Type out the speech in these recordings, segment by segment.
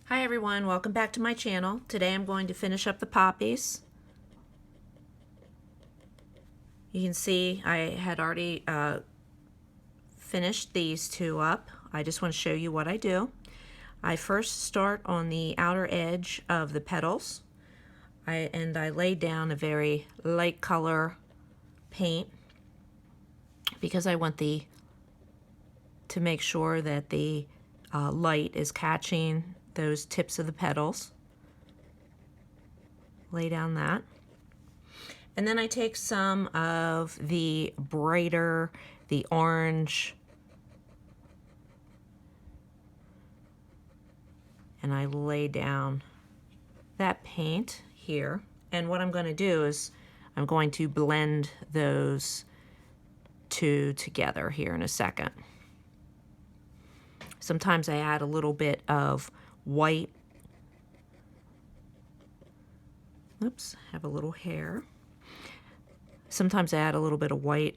Hi everyone, welcome back to my channel. Today I'm going to finish up the poppies. You can see I had already finished these two up. I just want to show you what I do. I first start on the outer edge of the petals and I lay down a very light color paint because I want to make sure that the light is catching those tips of the petals. Lay down that. And then I take some of the brighter, the orange, and I lay down that paint here. And what I'm going to do is I'm going to blend those two together here in a second. Sometimes I add a little bit of white. Oops, have a little hair. Sometimes I add a little bit of white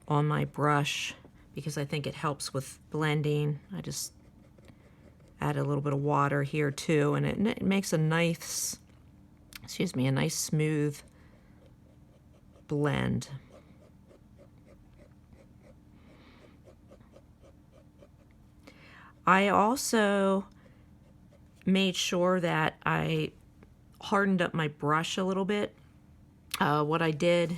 on my brush because I think it helps with blending. I just add a little bit of water here too, and it makes a nice, a nice smooth blend. I also made sure that I hardened up my brush a little bit. What I did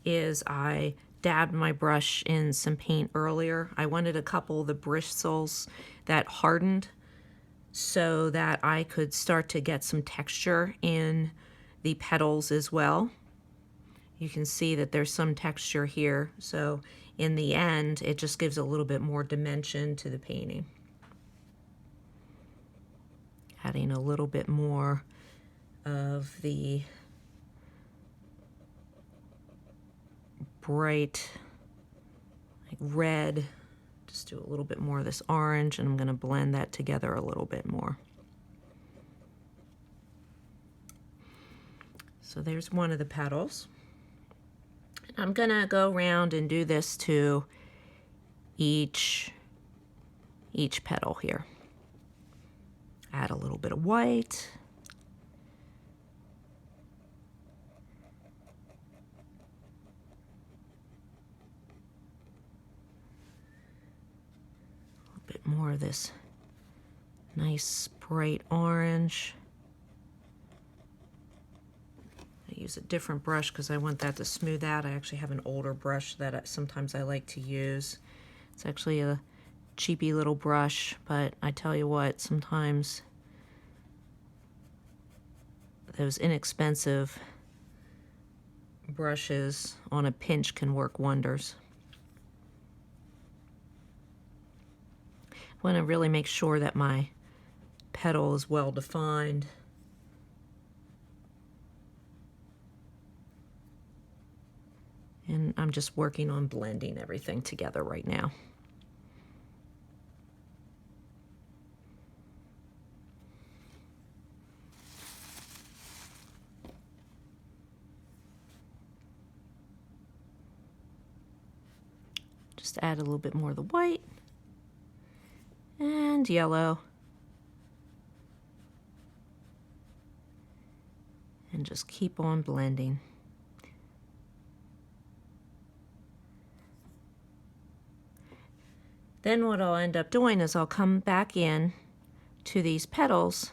is I dabbed my brush in some paint earlier. I wanted a couple of the bristles that hardened so that I could start to get some texture in the petals as well. You can see that there's some texture here, so in the end it just gives a little bit more dimension to the painting. Adding a little bit more of the bright like red, just do a little bit more of this orange, and I'm going to blend that together a little bit more. So there's one of the petals. I'm going to go around and do this to each petal here. Add a little bit of white. A little bit more of this nice bright orange. I use a different brush because I want that to smooth out. I actually have an older brush that sometimes I like to use. It's actually a cheapy little brush, but I tell you what, sometimes those inexpensive brushes on a pinch can work wonders. I want to really make sure that my petal is well defined. And I'm just working on blending everything together right now. Just add a little bit more of the white and yellow. And just keep on blending. Then what I'll end up doing is I'll come back in to these petals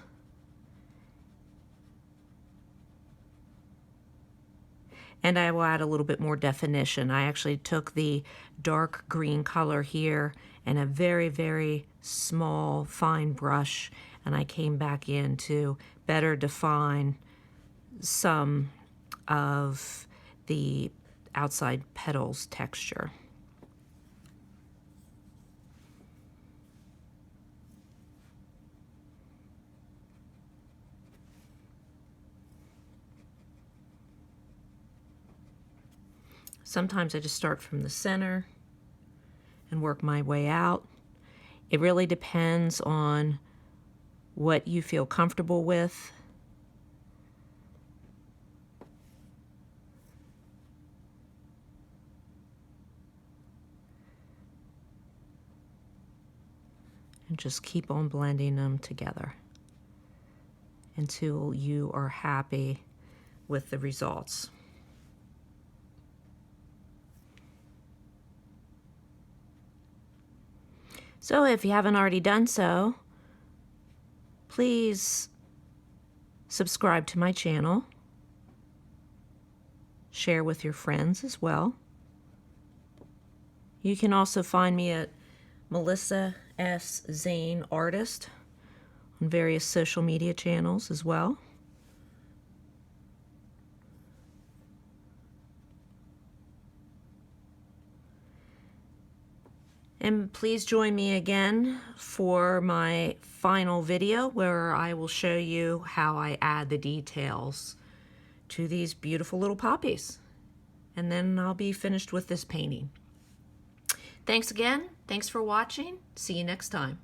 and I will add a little bit more definition. I actually took the dark green color here and a very, very small, fine brush, and I came back in to better define some of the outside petals texture. Sometimes I just start from the center and work my way out. It really depends on what you feel comfortable with. And just keep on blending them together until you are happy with the results. So if you haven't already done so, please subscribe to my channel. Share with your friends as well. You can also find me at Melissa S. Zane Artist on various social media channels as well. And please join me again for my final video where I will show you how I add the details to these beautiful little poppies. And then I'll be finished with this painting. Thanks again. Thanks for watching. See you next time.